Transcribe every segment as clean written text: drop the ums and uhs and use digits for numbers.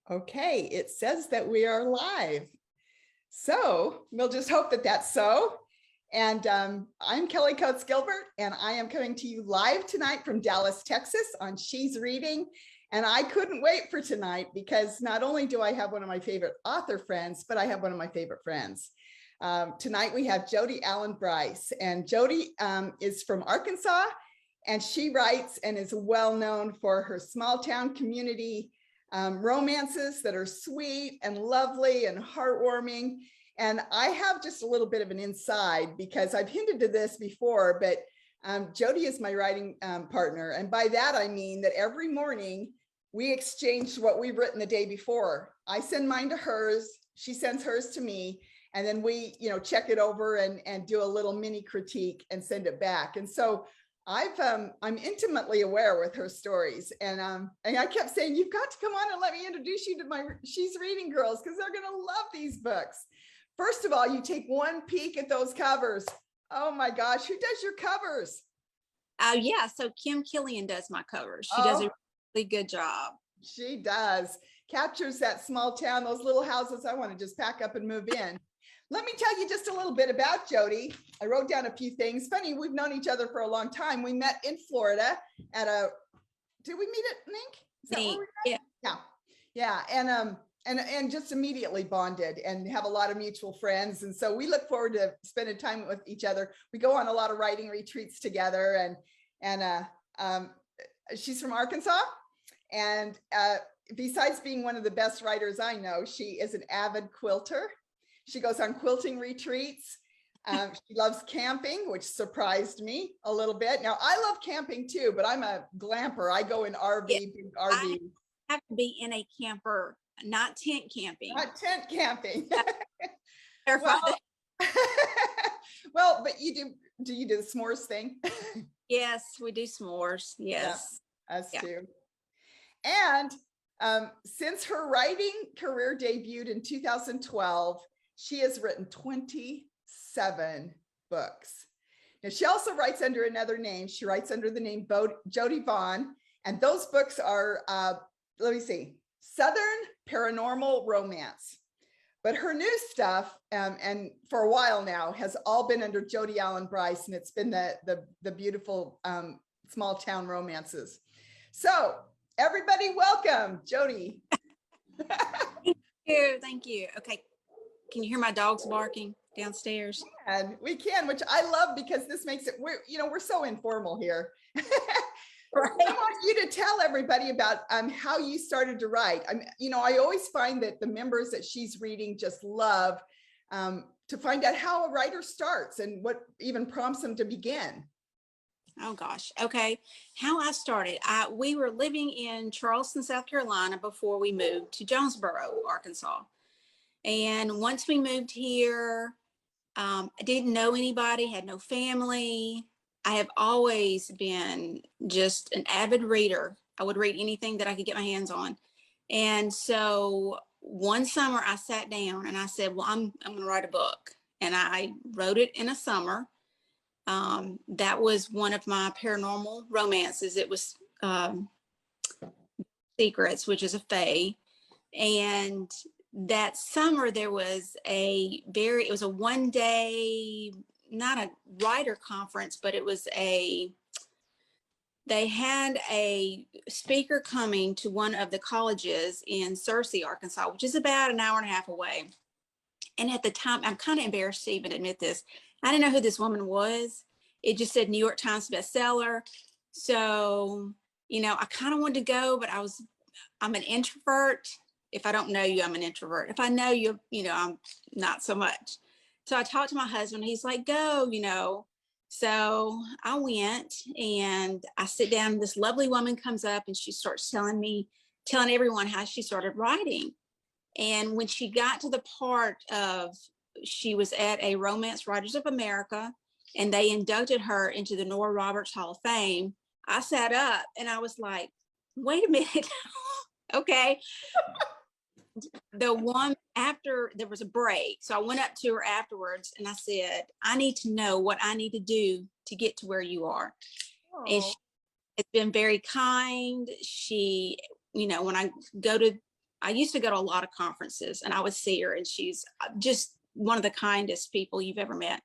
Okay, it says that we are live. So we'll just hope that that's so. And I'm Kelly Coates Gilbert, and I am coming to you live tonight from Dallas, Texas on She's Reading. And I couldn't wait for tonight because not only do I have one of my favorite author friends, but I have one of my favorite friends. Tonight we have Jodi Allen Brice, and Jodi is from Arkansas, and she writes and is well known for her small town community romances that are sweet and lovely and heartwarming. And I have just a little bit of an inside because I've hinted to this before, but Jodi is my writing partner. And by that, I mean that every morning we exchange what we've written the day before. I send mine to hers, she sends hers to me, and then we, check it over and do a little mini critique and send it back. And so I'm intimately aware with her stories, and I kept saying, you've got to come on and let me introduce you to my She's Reading girls, because they're going to love these books. First of all, you take one peek at those covers. Oh my gosh, who does your covers? Yeah, so Kim Killian does my covers. She does a really good job. She does. Captures that small town, those little houses I want to just pack up and move in. Let me tell you just a little bit about Jodi. I wrote down a few things. Funny, we've known each other for a long time. We met in Florida at did we meet at NINC? Is that where we met? Yeah. And just immediately bonded and have a lot of mutual friends. And so we look forward to spending time with each other. We go on a lot of writing retreats together, and she's from Arkansas. And besides being one of the best writers I know, she is an avid quilter. She goes on quilting retreats. She loves camping, which surprised me a little bit. Now, I love camping too, but I'm a glamper. I go in RV, big RV. I have to be in a camper, not tent camping. Not tent camping. well, but do you do the s'mores thing? Yes, we do s'mores. Yes. Yeah, us too. And since her writing career debuted in 2012, she has written 27 books. Now, she also writes under another name. She writes under the name Jodi Vaughn. And those books are, Southern Paranormal Romance. But her new stuff, and for a while now, has all been under Jodi Allen Brice, and it's been the beautiful small town romances. So everybody, welcome, Jodi. Thank you. Okay. Can you hear my dogs barking downstairs? And we can, which I love because this makes it, we're so informal here. Right. I want you to tell everybody about how you started to write. I always find that the members that She's Reading just love to find out how a writer starts and what even prompts them to begin. Oh gosh. Okay. How I started. We were living in Charleston, South Carolina before we moved to Jonesboro, Arkansas. And once we moved here, I didn't know anybody, had no family. I have always been just an avid reader. I would read anything that I could get my hands on. And so one summer I sat down and I said, well, I'm going to write a book. And I wrote it in a summer. That was one of my paranormal romances. It was Secrets, which is a fae. And that summer there was it was a one day, not a writer conference, but it was they had a speaker coming to one of the colleges in Searcy, Arkansas, which is about an hour and a half away. And at the time, I'm kind of embarrassed to even admit this, I didn't know who this woman was. It just said New York Times bestseller. So, I kind of wanted to go, but I'm an introvert. If I don't know you, I'm an introvert. If I know you, I'm not so much. So I talked to my husband. He's like, go, So I went and I sit down and this lovely woman comes up and she starts telling everyone how she started writing. And when she got to the part of, she was at a Romance Writers of America and they inducted her into the Nora Roberts Hall of Fame, I sat up and I was like, wait a minute. Okay. The one after there was a break. So I went up to her afterwards and I said, I need to know what I need to do to get to where you are. And she has been very kind. She, when I go to I used to go to a lot of conferences and I would see her, and she's just one of the kindest people you've ever met.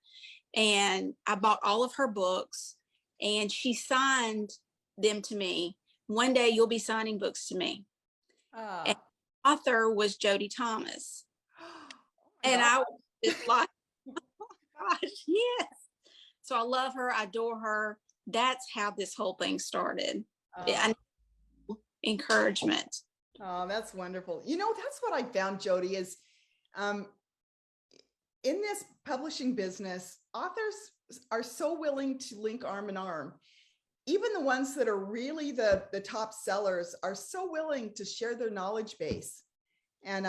And I bought all of her books and she signed them to me. One day you'll be signing books to me. And Ah. the author was Jodi Thomas. Oh my And God. I was just like, oh my gosh, yes. So I love her, I adore her. That's how this whole thing started. Oh. Encouragement. Oh, that's wonderful. You know, that's what I found, Jodi, is um, in this publishing business, authors are so willing to link arm in arm. Even the ones that are really the top sellers are so willing to share their knowledge base. And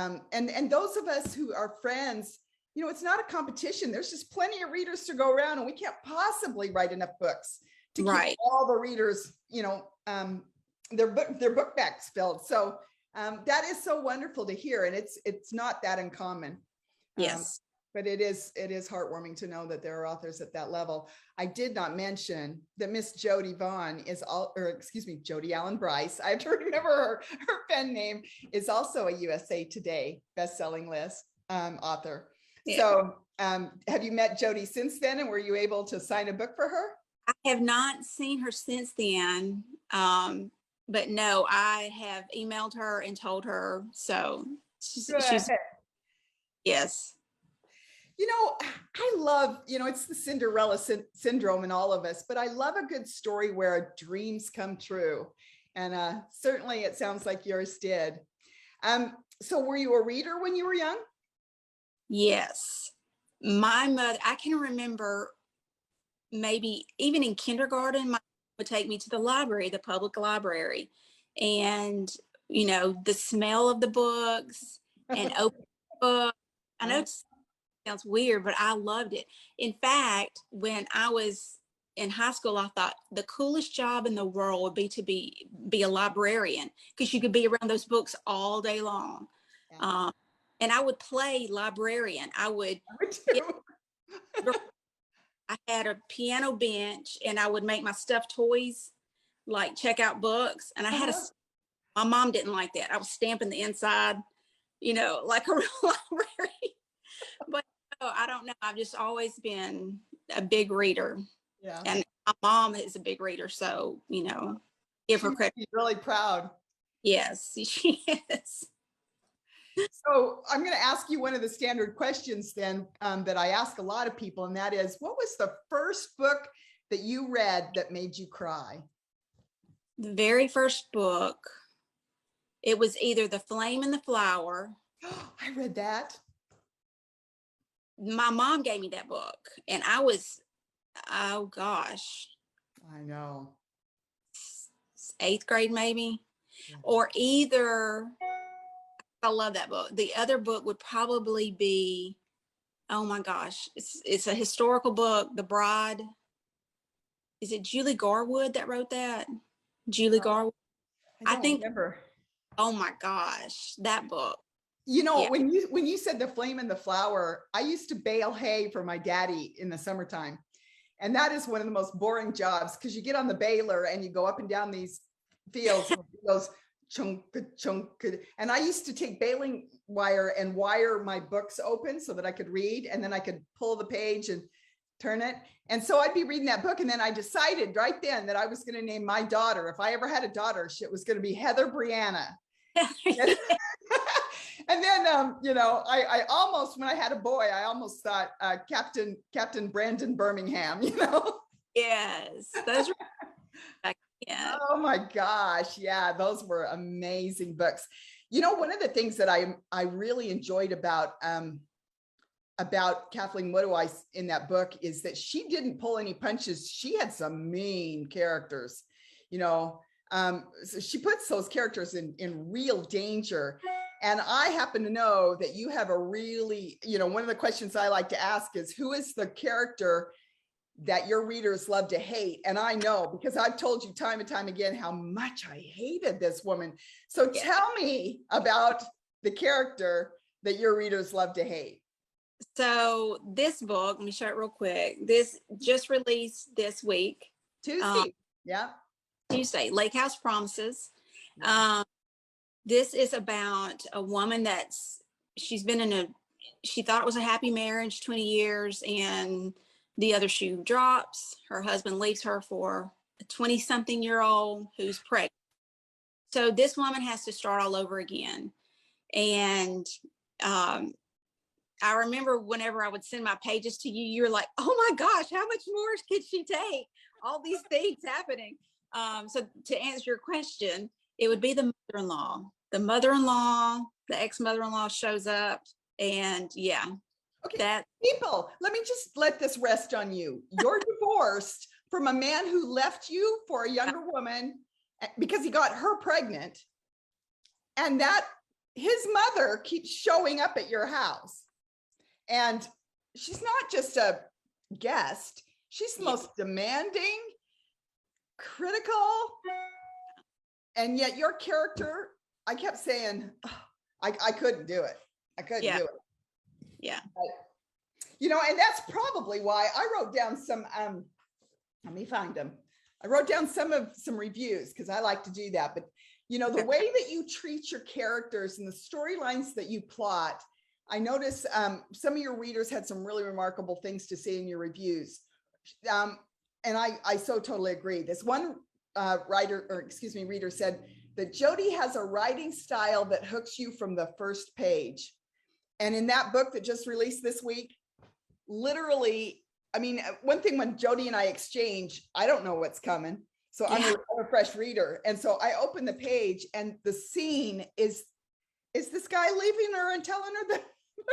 those of us who are friends, you know, it's not a competition. There's just plenty of readers to go around, and we can't possibly write enough books to keep Right. all the readers, you know, their book backs filled. So that is so wonderful to hear, and it's not that uncommon. Yes. But it is heartwarming to know that there are authors at that level. I did not mention that Miss Jodi Vaughn is Jodi Allen Brice. I have to remember her pen name, is also a USA Today bestselling list author. Yeah. So have you met Jodi since then, and were you able to sign a book for her? I have not seen her since then. But no, I have emailed her and told her. So she's yes. You know, I love, you know, it's the Cinderella syndrome in all of us, but I love a good story where dreams come true. And certainly it sounds like yours did. So were you a reader when you were young? Yes. My mother, I can remember maybe even in kindergarten, my mom would take me to the library, the public library. And, you know, the smell of the books and open books. I know it's sounds weird, but I loved it. In fact, when I was in high school, I thought the coolest job in the world would be to be a librarian, because you could be around those books all day long. Yeah. And I would play librarian. I had a piano bench, and I would make my stuffed toys like check out books. And I had my mom didn't like that. I was stamping the inside, you know, like a real library. But I don't know. I've just always been a big reader. Yeah. And my mom is a big reader. So, you know, give her credit. She's really proud. Yes, she is. So I'm going to ask you one of the standard questions then that I ask a lot of people. And that is, what was the first book that you read that made you cry? The very first book, it was either The Flame and the Flower. I read that. My mom gave me that book, and I was, oh gosh, I know, 8th grade maybe. Yeah. Or either, I love that book. The other book would probably be, oh my gosh, it's a historical book, The Bride. Is it Julie Garwood that wrote that? Julie Garwood. I think remember. Oh my gosh, that book. You know, yeah. when you said The Flame and the Flower, I used to bale hay for my daddy in the summertime. And that is one of the most boring jobs, because you get on the baler and you go up and down these fields and it goes chunk, chunk. And I used to take baling wire and wire my books open so that I could read, and then I could pull the page and turn it. And so I'd be reading that book. And then I decided right then that I was going to name my daughter, if I ever had a daughter, it was going to be Heather Brianna. And then, you know, I almost, when I had a boy, I almost thought Captain Brandon Birmingham, you know? Yes. Those were, yeah. Oh my gosh. Yeah, those were amazing books. You know, one of the things that I really enjoyed about Kathleen Woodwise in that book is that she didn't pull any punches. She had some mean characters, you know. So she puts those characters in real danger. And I happen to know that you have a really, you know, one of the questions I like to ask is, who is the character that your readers love to hate? And I know, because I've told you time and time again how much I hated this woman. So tell me about the character that your readers love to hate. So this book, let me show it real quick. This just released this week. Tuesday. Yeah. Tuesday, Lake House Promises. This is about a woman she's been she thought it was a happy marriage, 20 years, and the other shoe drops. Her husband leaves her for a 20-something-year-old who's pregnant. So this woman has to start all over again. And I remember whenever I would send my pages to you, you were like, oh my gosh, how much more could she take? All these things happening. So to answer your question, it would be the mother-in-law. The mother-in-law, the ex-mother-in-law shows up, and yeah. Okay, people, let this rest on you. You're divorced from a man who left you for a younger woman because he got her pregnant, and that his mother keeps showing up at your house. And she's not just a guest, she's the most demanding, critical, and yet your character, I kept saying, oh, I couldn't do it. I couldn't do it. Yeah. But, you know, and that's probably why I wrote down some, let me find them. I wrote down some reviews because I like to do that. But, you know, the way that you treat your characters and the storylines that you plot, I noticed some of your readers had some really remarkable things to say in your reviews. And I so totally agree. This one reader said that Jodi has a writing style that hooks you from the first page. And in that book that just released this week, literally, I mean, one thing when Jodi and I exchange, I don't know what's coming. So I'm a fresh reader. And so I open the page and the scene is this guy leaving her and telling her that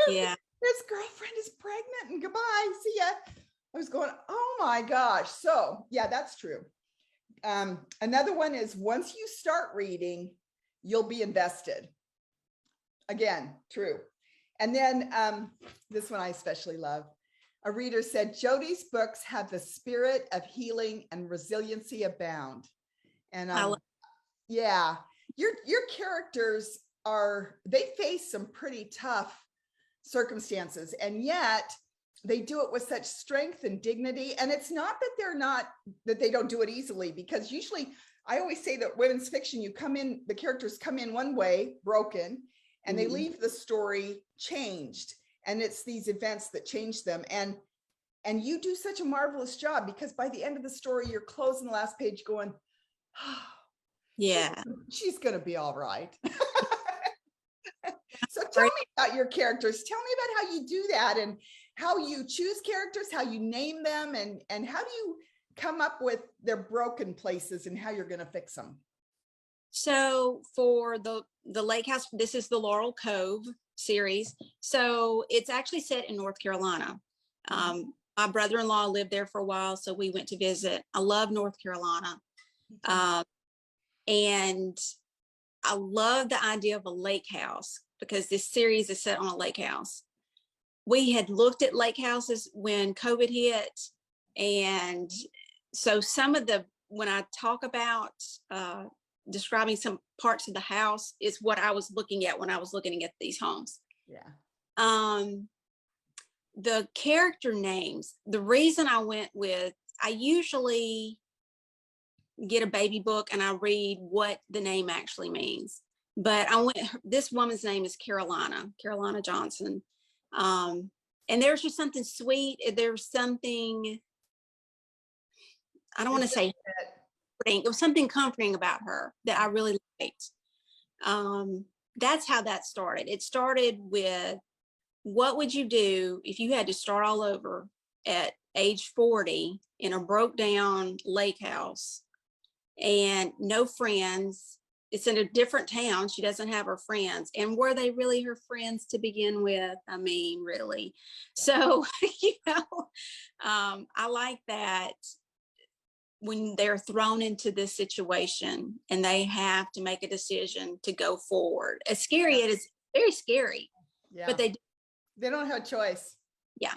his girlfriend is pregnant and goodbye, see ya. I was going, oh my gosh. So yeah, that's true. Another one is once you start reading, you'll be invested. Again, true. And then this one I especially love. A reader said, Jodi's books have the spirit of healing and resiliency abound. And yeah, your characters they face some pretty tough circumstances, and yet they do it with such strength and dignity. And it's not that they don't do it easily, because usually I always say that women's fiction, the characters come in one way, broken, and they leave the story changed. And it's these events that change them. And you do such a marvelous job, because by the end of the story, you're closing the last page going, oh, yeah, she's going to be all right. So tell me about your characters. Tell me about how you do that, and how you choose characters, how you name them, and how do you come up with their broken places and how you're going to fix them. So for the lake house, this is the Laurel Cove series. So it's actually set in North Carolina. My brother-in-law lived there for a while, so we went to visit. I love North Carolina. And I love the idea of a lake house, because this series is set on a lake house. We had looked at lake houses when COVID hit. And so when I talk about describing some parts of the house, is what I was looking at when I was looking at these homes. Yeah. The character names, the reason I went with, I usually get a baby book and I read what the name actually means. But this woman's name is Carolina Johnson. And there's just something sweet. There's something, I don't want to say, it was something comforting about her that I really liked. That's how that started. It started with, what would you do if you had to start all over at age 40 in a broke down lake house and no friends? It's in a different town. She doesn't have her friends. And were they really her friends to begin with? I mean, really? So, I like that when they're thrown into this situation and they have to make a decision to go forward. As scary it is, very scary. Yeah. But they don't have a choice. Yeah.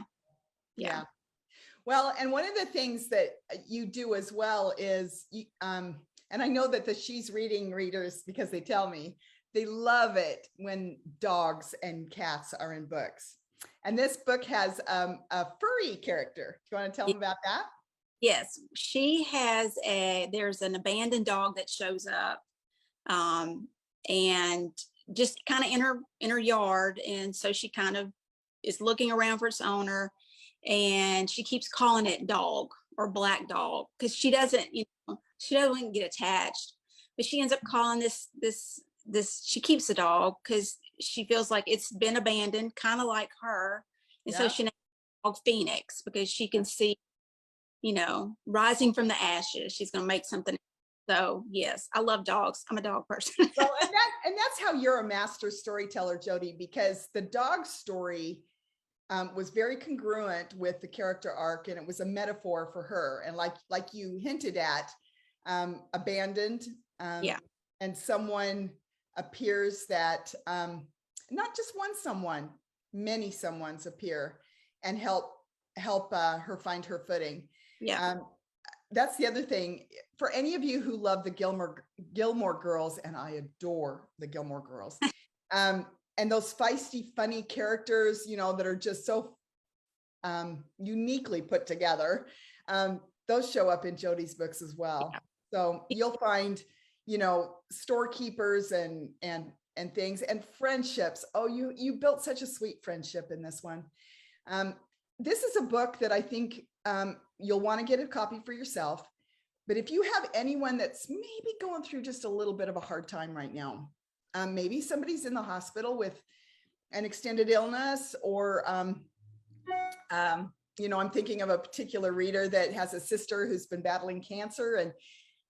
Well, and one of the things that you do as well is, and I know that the She's Reading readers, because they tell me, they love it when dogs and cats are in books. And this book has a furry character. Do you want to tell them about that? Yes, she has there's an abandoned dog that shows up. and just kind of in her yard. And so she kind of is looking around for its owner, and she keeps calling it dog or black dog because she doesn't, she doesn't get attached, but she ends up calling this. She keeps the dog because she feels like it's been abandoned, kind of like her, and so Yeah. she named the dog Phoenix because she can see, rising from the ashes. She's going to make something. So yes, I love dogs. I'm a dog person. Well, and that's how you're a master storyteller, Jodi, because the dog story was very congruent with the character arc, and it was a metaphor for her. And like you hinted at, abandoned, Yeah. and someone appears that not just one someone, many someones appear and help her find her footing. Yeah. That's the other thing. For any of you who love the Gilmore Girls, and I adore the Gilmore Girls, and those feisty, funny characters, that are just so uniquely put together, those show up in Jodi's books as well. Yeah. So you'll find, storekeepers and things and friendships. Oh, you built such a sweet friendship in this one. This is a book that I think you'll want to get a copy for yourself. But if you have anyone that's maybe going through just a little bit of a hard time right now, maybe somebody's in the hospital with an extended illness, or, I'm thinking of a particular reader that has a sister who's been battling cancer. And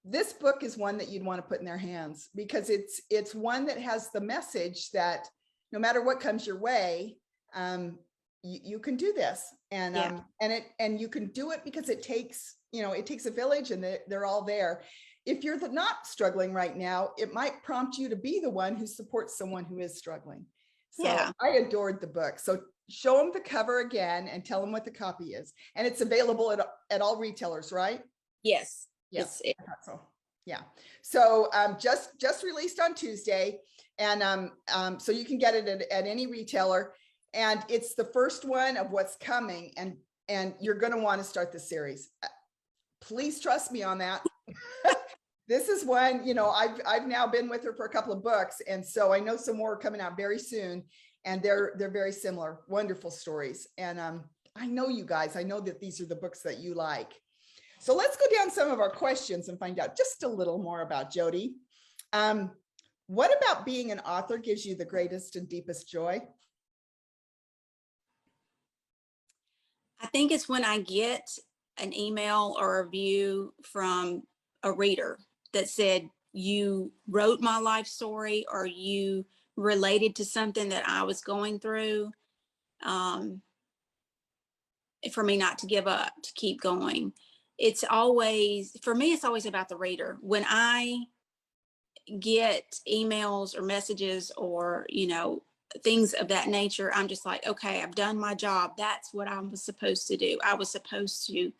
this book is one that you'd want to put in their hands, because it's one that has the message that no matter what comes your way, you can do this, and and you can do it because it takes a village, and they're all there. If you're not struggling right now, it might prompt you to be the one who supports someone who is struggling. So Yeah. I adored the book. So show them the cover again and tell them what the copy is. And it's available at all retailers, right? Yes. Yes. I thought so. Yeah. So just released on Tuesday. And so you can get it at any retailer. And it's the first one of what's coming. And you're going to want to start the series. Please trust me on that. This is one, I've now been with her for a couple of books. And so I know some more are coming out very soon. And they're very similar, wonderful stories. And I know you guys, I know that these are the books that you like. So let's go down some of our questions and find out just a little more about Jodi. What about being an author gives you the greatest and deepest joy? I think it's when I get an email or a review from a reader that said, you wrote my life story, or you related to something that I was going through, for me not to give up, to keep going. It's always, for me, it's always about the reader. When I get emails or messages or, things of that nature, I'm just like, okay, I've done my job. That's what I was supposed to do. I was supposed to,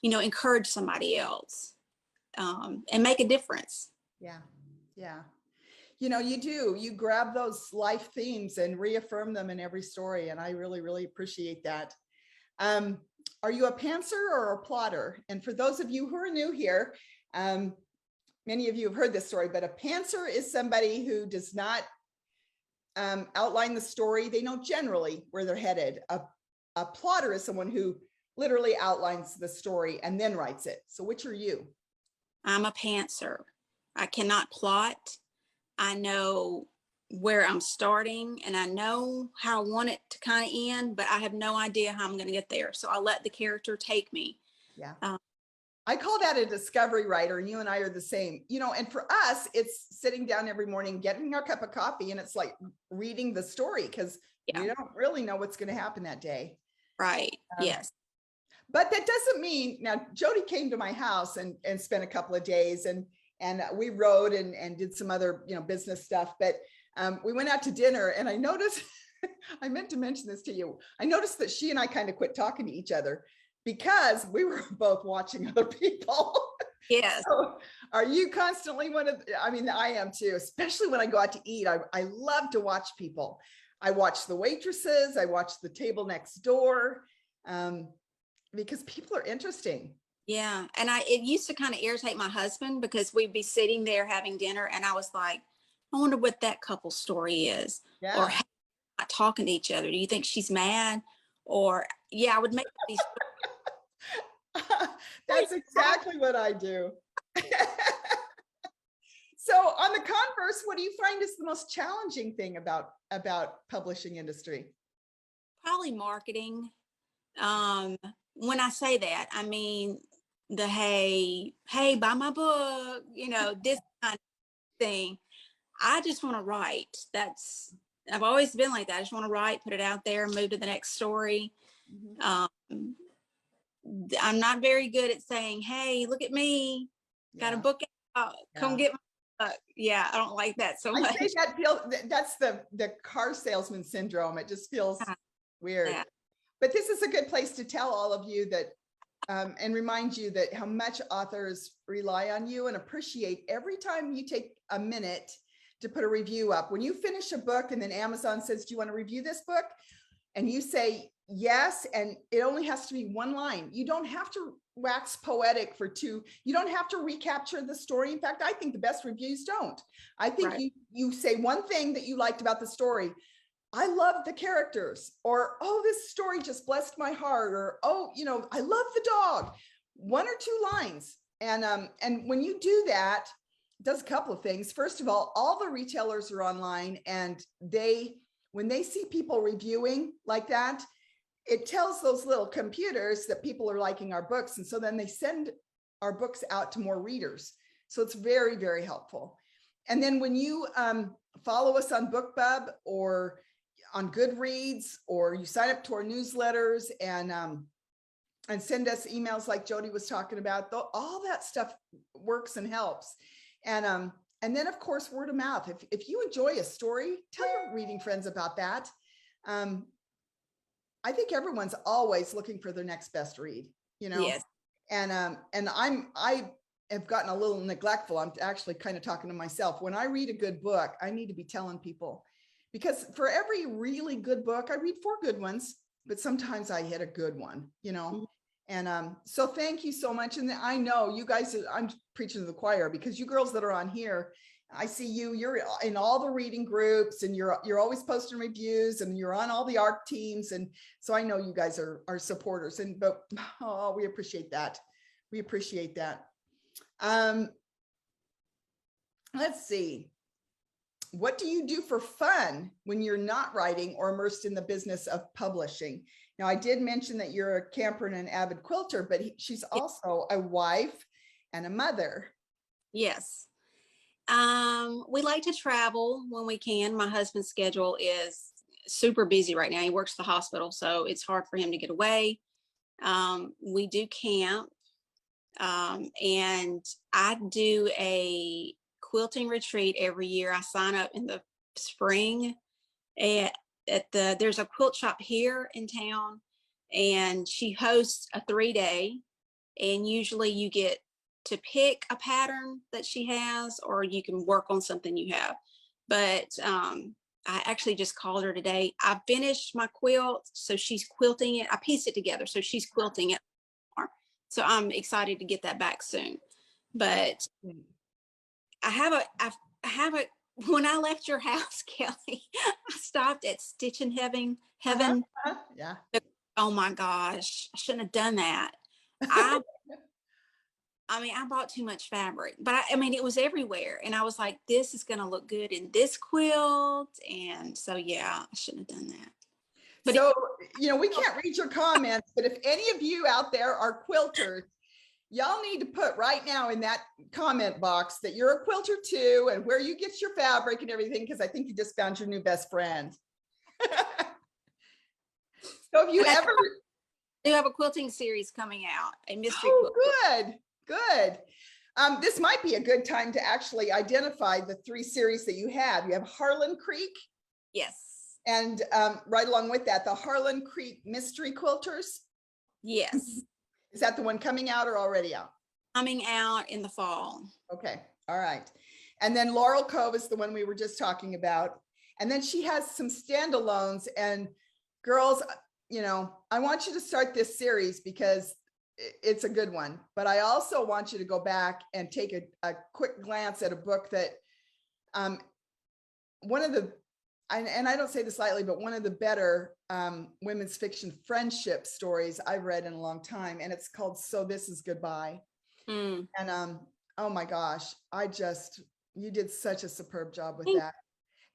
encourage somebody else, and make a difference. Yeah. Yeah. You grab those life themes and reaffirm them in every story. And I really, really appreciate that. Are you a pantser or a plotter? And for those of you who are new here, many of you have heard this story, but a pantser is somebody who does not outline the story. They know generally where they're headed. A plotter is someone who literally outlines the story and then writes it. So which are you? I'm a pantser. I cannot plot. I know where I'm starting, and I know how I want it to kind of end, but I have no idea how I'm going to get there. So I let the character take me. Yeah. I call that a discovery writer, and you and I are the same, and for us, it's sitting down every morning, getting our cup of coffee, and it's like reading the story, because we don't really know what's going to happen that day. Right. Yes. But that doesn't mean, now Jodi came to my house and spent a couple of days, and we rode and did some other, business stuff, but we went out to dinner, and I noticed, I meant to mention this to you. I noticed that she and I kind of quit talking to each other because we were both watching other people. Yes. So are you constantly I am too, especially when I go out to eat. I love to watch people. I watch the waitresses. I watch the table next door, because people are interesting. Yeah. And it used to kind of irritate my husband because we'd be sitting there having dinner, and I was like, I wonder what that couple story is, or Yeah. how they're not talking to each other. Do you think she's mad? Or yeah, I would make these stories. That's exactly what I do. So on the converse, what do you find is the most challenging thing about publishing industry? Probably marketing. When I say that, I mean the hey, buy my book, this kind of thing. I just want to write. I've always been like that. I just want to write, put it out there, move to the next story. Mhm. Um, I'm not very good at saying, hey, look at me, got a Yeah, book out, come yeah. get my book. Yeah, I don't like that so I much. say that's the car salesman syndrome. It just feels weird. Yeah. But this is a good place to tell all of you that and remind you that how much authors rely on you and appreciate every time you take a minute to put a review up. When you finish a book and then Amazon says, do you want to review this book? And you say yes, and it only has to be one line. You don't have to wax poetic for two. You don't have to recapture the story. In fact, I think the best reviews don't. I think Right. you say one thing that you liked about the story. I love the characters, or, oh, this story just blessed my heart, or, oh, I love the dog. One or two lines. And when you do that, it does a couple of things. First of all the retailers are online, and when they see people reviewing like that, it tells those little computers that people are liking our books. And so then they send our books out to more readers. So it's very, very helpful. And then when you follow us on BookBub or on Goodreads, or you sign up to our newsletters and send us emails like Jodi was talking about, all that stuff works and helps. And then of course, word of mouth. If you enjoy a story, tell your reading friends about that. I think everyone's always looking for their next best read, Yes. and I have gotten a little neglectful. I'm actually kind of talking to myself. When I read a good book, I need to be telling people, because for every really good book, I read 4 good ones, but sometimes I hit a good one, Mhm. And so thank you so much. And I know you guys, I'm preaching to the choir, because you girls that are on here, I see you're in all the reading groups, and you're always posting reviews, and you're on all the ARC teams. And so I know you guys are supporters, but we appreciate that. We appreciate that. Let's see. What do you do for fun when you're not writing or immersed in the business of publishing? Now, I did mention that you're a camper and an avid quilter, but she's also a wife and a mother. Yes. We like to travel when we can. My husband's schedule is super busy right now. He works at the hospital, so it's hard for him to get away. We do camp, and I do a quilting retreat every year. I sign up in the spring at there's a quilt shop here in town, and she hosts a 3-day, and usually you get to pick a pattern that she has, or you can work on something you have. But I actually just called her today. I finished my quilt, so she's quilting it. I pieced it together, so she's quilting it. So I'm excited to get that back soon. But I have a when I left your house, Kelly, I stopped at Stitch in Heaven. Yeah. Oh my gosh, I shouldn't have done that. I I mean, I bought too much fabric, but I mean, it was everywhere. And I was like, this is going to look good in this quilt. And so, yeah, I shouldn't have done that. But So, we can't read your comments, but if any of you out there are quilters, y'all need to put right now in that comment box that you're a quilter too, and where you get your fabric and everything, because I think you just found your new best friend. So if you I ever do have a quilting series coming out, a mystery Oh, quilt. good. This might be a good time to actually identify the 3 series that you have. You have Harlan Creek, Yes. and right along with that, the Harlan Creek Mystery Quilters. Yes. Is that the one coming out or already out? Coming out in the fall. Okay. All right. And then Laurel Cove is the one we were just talking about. And then she has some standalones. And girls, I want you to start this series because it's a good one. But I also want you to go back and take a quick glance at a book that one of the, and I don't say this lightly, but one of the better women's fiction friendship stories I've read in a long time. And it's called So This Is Goodbye. Mm. And oh my gosh, you did such a superb job with Thank that.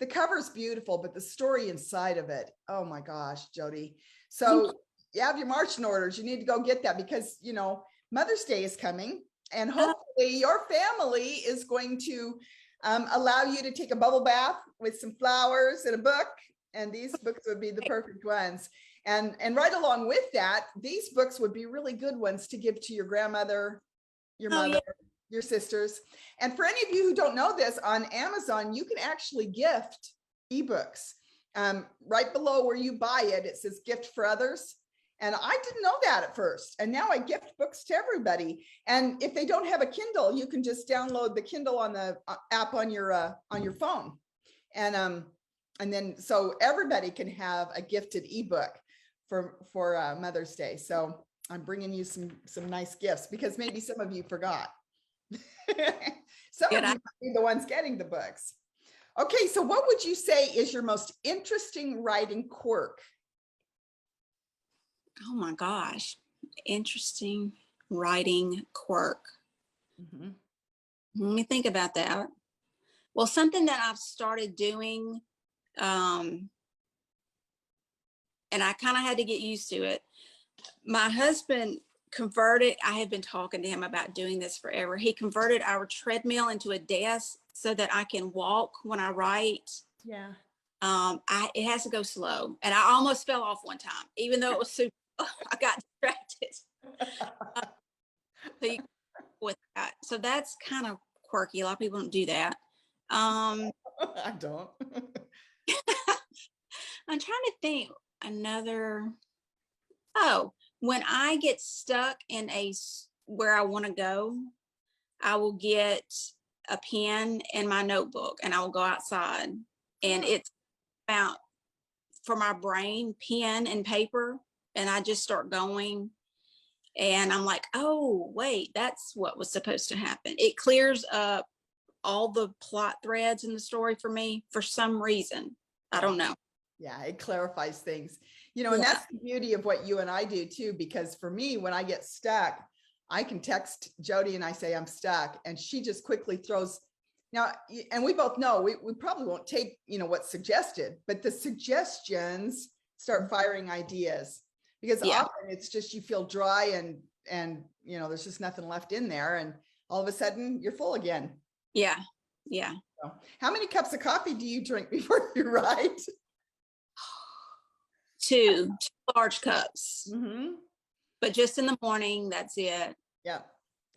The cover's beautiful, but the story inside of it, oh my gosh, Jodi. Thank So you have your marching orders. You need to go get that because, you know, Mother's Day is coming and hopefully your family is going to allow you to take a bubble bath with some flowers and a book. And these books would be the perfect ones. And right along with that, these books would be really good ones to give to your grandmother, your mother, your sisters. And for any of you who don't know this, on Amazon, you can actually gift ebooks. Right below where you buy it, it says gift for others. And I didn't know that at first. And now I gift books to everybody. And if they don't have a Kindle, you can just download the Kindle on the app on your phone. And then so everybody can have a gifted ebook for Mother's Day. So I'm bringing you some nice gifts because maybe some of you forgot. Some of you might be the ones getting the books. Okay, so what would you say is your most interesting writing quirk? Oh my gosh, interesting writing quirk. Mm-hmm. Let me think about that. Well, something that I've started doing, and I kind of had to get used to it. My husband converted, I have been talking to him about doing this forever. He converted our treadmill into a desk so that I can walk when I write. Yeah. It has to go slow. And I almost fell off one time, even though it was super, I got distracted. With that. So that's kind of quirky. A lot of people don't do that. I don't. I'm trying to think another. Oh, when I get stuck in where I want to go, I will get a pen and my notebook and I will go outside. And it's about, for my brain, pen and paper. And I just start going. And I'm like, oh, wait, that's what was supposed to happen. It clears up all the plot threads in the story for me for some reason. I don't know. Yeah, it clarifies things, you know, and that's the beauty of what you and I do too, because for me, when I get stuck, I can text Jodi and I say, I'm stuck. And she just quickly throws now, and we both know we probably won't take, you know, what's suggested, but the suggestions start firing ideas because often it's just, you feel dry and, you know, there's just nothing left in there. And all of a sudden you're full again. Yeah. Yeah. So, how many cups of coffee do you drink before you write? Two large cups, Mm-hmm. but just in the morning, that's it. Yeah.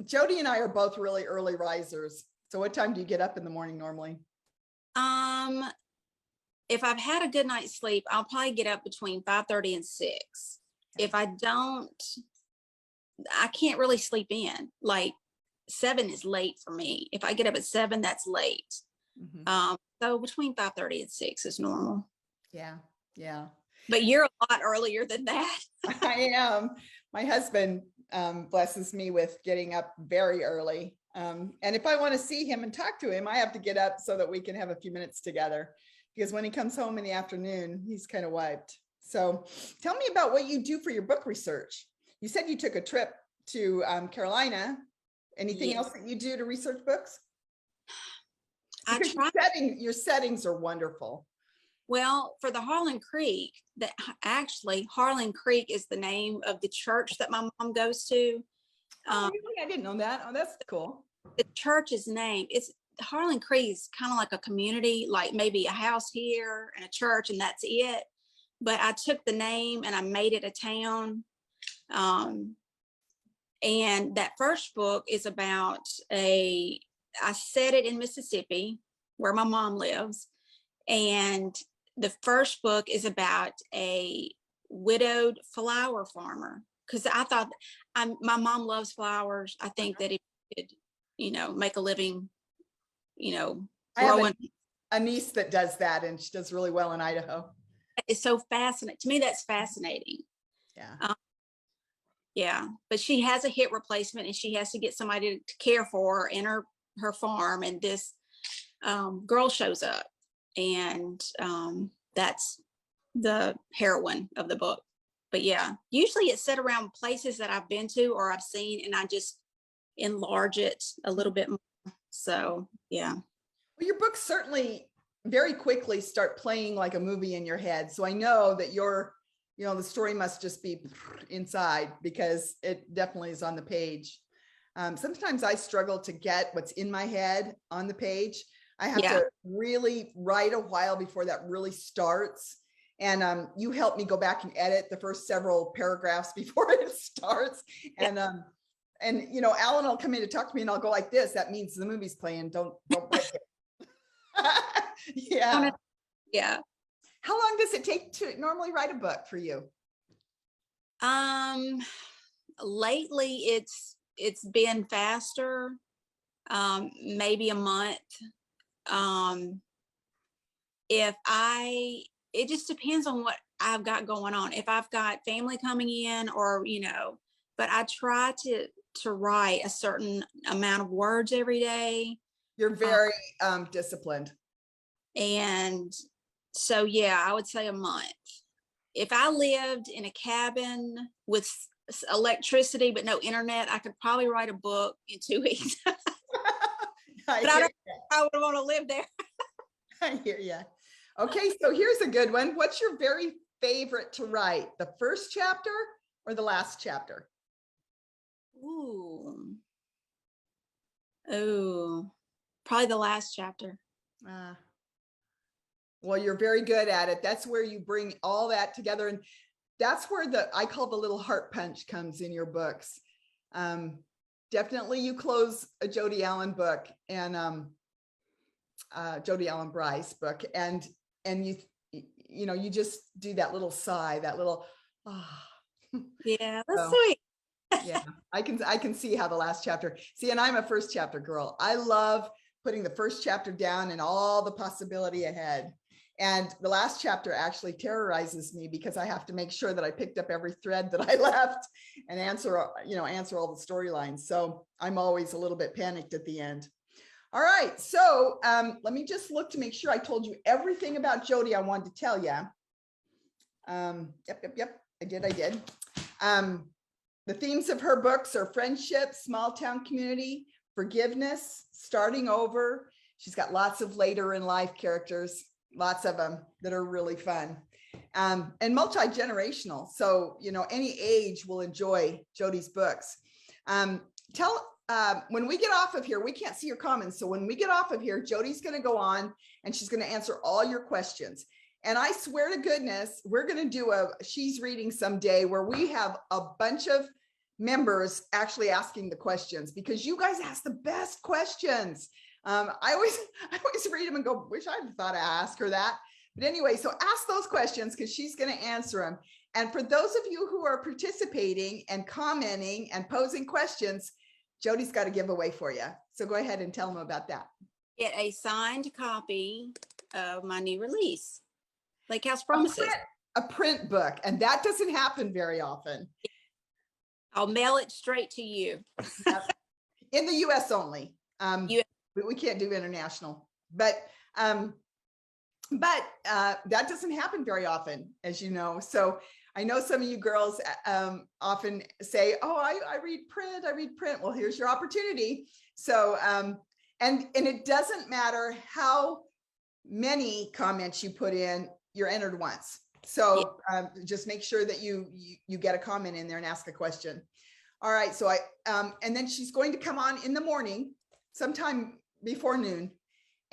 Jodi and I are both really early risers. So what time do you get up in the morning normally? If I've had a good night's sleep, I'll probably get up between 5:30 and 6. If I don't, I can't really sleep in. Like 7 is late for me. If I get up at 7, that's late. Mm-hmm. So between 5:30 and 6 is normal. Yeah. Yeah. But you're a lot earlier than that. I am. My husband blesses me with getting up very early. And if I want to see him and talk to him, I have to get up so that we can have a few minutes together. Because when he comes home in the afternoon, he's kind of wiped. So tell me about what you do for your book research. You said you took a trip to Carolina. Anything else that you do to research books? Because your settings are wonderful. Well, for the Harlan Creek, Harlan Creek is the name of the church that my mom goes to. Really? I didn't know that. Oh, that's cool. The church's name, Harlan Creek is kind of like a community, like maybe a house here and a church, and that's it. But I took the name and I made it a town. And that first book is about I set it in Mississippi, where my mom lives. And the first book is about a widowed flower farmer, because I thought my mom loves flowers. I think that if you could, you know, make a living, you know, I have a niece that does that, and she does really well in Idaho. It's so fascinating to me. That's fascinating. Yeah. Yeah, but she has a hip replacement, and she has to get somebody to care for her in her farm. And this girl shows up, and that's the heroine of the book. But yeah, usually it's set around places that I've been to or I've seen, and I just enlarge it a little bit more. So yeah. Well, your books certainly very quickly start playing like a movie in your head. So I know that the story must just be inside, because it definitely is on the page. Sometimes I struggle to get what's in my head on the page. I have to really write a while before that really starts. And you help me go back and edit the first several paragraphs before it starts. And Alan will come in to talk to me and I'll go like this. That means the movie's playing. Don't break it. Yeah. Yeah. How long does it take to normally write a book for you? Lately it's been faster. Maybe a month. It just depends on what I've got going on. If I've got family coming in or, but I try to write a certain amount of words every day. You're very disciplined. And so, yeah, I would say a month. If I lived in a cabin with electricity but no internet, I could probably write a book in 2 weeks. But I would want to live there. I hear you. Okay, so here's a good one. What's your very favorite to write? The first chapter or the last chapter? Oh, probably the last chapter. Well, you're very good at it. That's where you bring all that together. And that's where I call the little heart punch comes in your books. Definitely you close a Jodi Allen book and Jodi Allen Brice book. And you just do that little sigh, that little, Yeah, that's sweet. Yeah, I can see how the last chapter, and I'm a first chapter girl. I love putting the first chapter down and all the possibility ahead. And the last chapter actually terrorizes me because I have to make sure that I picked up every thread that I left and answer all the storylines. So I'm always a little bit panicked at the end. All right, so let me just look to make sure I told you everything about Jodi I wanted to tell you. Yep, I did. The themes of her books are friendship, small town community, forgiveness, starting over. She's got lots of later in life characters, lots of them that are really fun, and multi-generational. So, any age will enjoy Jodi's books. When we get off of here, we can't see your comments. So when we get off of here, Jodi's going to go on and she's going to answer all your questions. And I swear to goodness, we're going to do she's reading someday where we have a bunch of members actually asking the questions, because you guys ask the best questions. I always read them and go, wish I'd thought to ask her that. But anyway, so ask those questions because she's going to answer them. And for those of you who are participating and commenting and posing questions, Jodi's got a giveaway for you. So go ahead and tell them about that. Get a signed copy of my new release, Lake House Promises. A print book. And that doesn't happen very often. I'll mail it straight to you. In the US only. We can't do international. But that doesn't happen very often, as you know. So I know some of you girls often say, oh, I read print. Well, here's your opportunity. So, and it doesn't matter how many comments you put in, you're entered once. So just make sure that you get a comment in there and ask a question. All right. So and then she's going to come on in the morning, sometime before noon,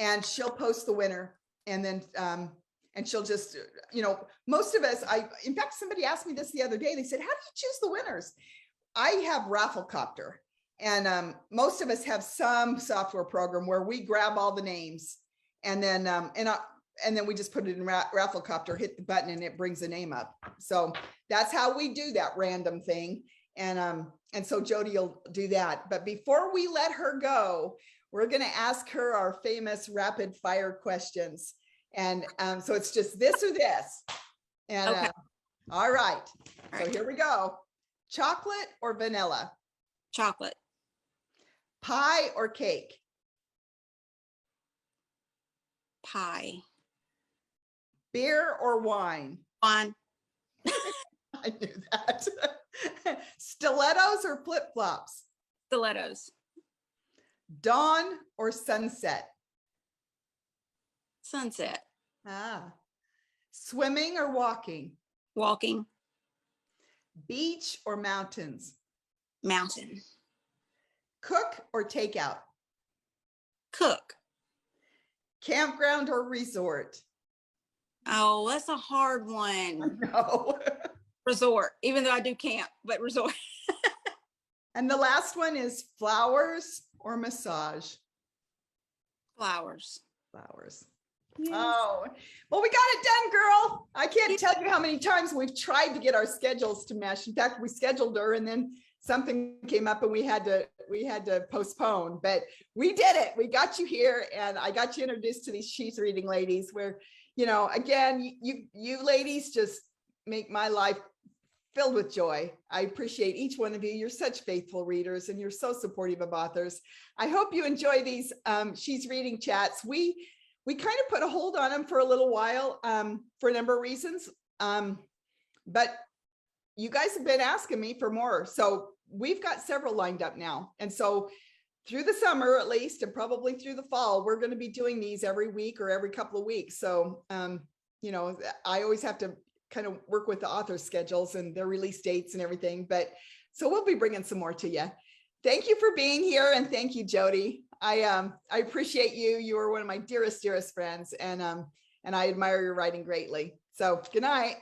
and she'll post the winner. And then, and she'll just, most of us, in fact, somebody asked me this the other day. They said, how do you choose the winners? I have Rafflecopter, and most of us have some software program where we grab all the names, and then we just put it in Rafflecopter, hit the button, and it brings the name up. So that's how we do that random thing. And so Jodi will do that. But before we let her go, we're going to ask her our famous rapid fire questions. And so it's just this or this. And okay. All right. So here we go. Chocolate or vanilla? Chocolate. Pie or cake? Pie. Beer or wine? Wine. I knew that. Stilettos or flip-flops? Stilettos. Dawn or sunset? Sunset. Ah. Swimming or walking? Walking. Beach or mountains? Mountain. Cook or takeout? Cook. Campground or resort? Oh, that's a hard one. No. Resort, even though I do camp, but resort. And the last one is flowers or massage? Flowers. Flowers. Yes. Oh, well, we got it done, girl. I can't tell you how many times we've tried to get our schedules to mesh. In fact, we scheduled her and then something came up and we had to postpone, but we did it. We got you here and I got you introduced to these She's Reading ladies where, you know, again, you ladies just make my life filled with joy. I appreciate each one of you. You're such faithful readers and you're so supportive of authors. I hope you enjoy these She's Reading chats. We kind of put a hold on them for a little while for a number of reasons. But you guys have been asking me for more. So we've got several lined up now. And so through the summer, at least, and probably through the fall, we're going to be doing these every week or every couple of weeks. So, you know, I always have to kind of work with the author's schedules and their release dates and everything. But so we'll be bringing some more to you. Thank you for being here. And thank you, Jodi. I appreciate you. You are one of my dearest friends. And I admire your writing greatly. So good night.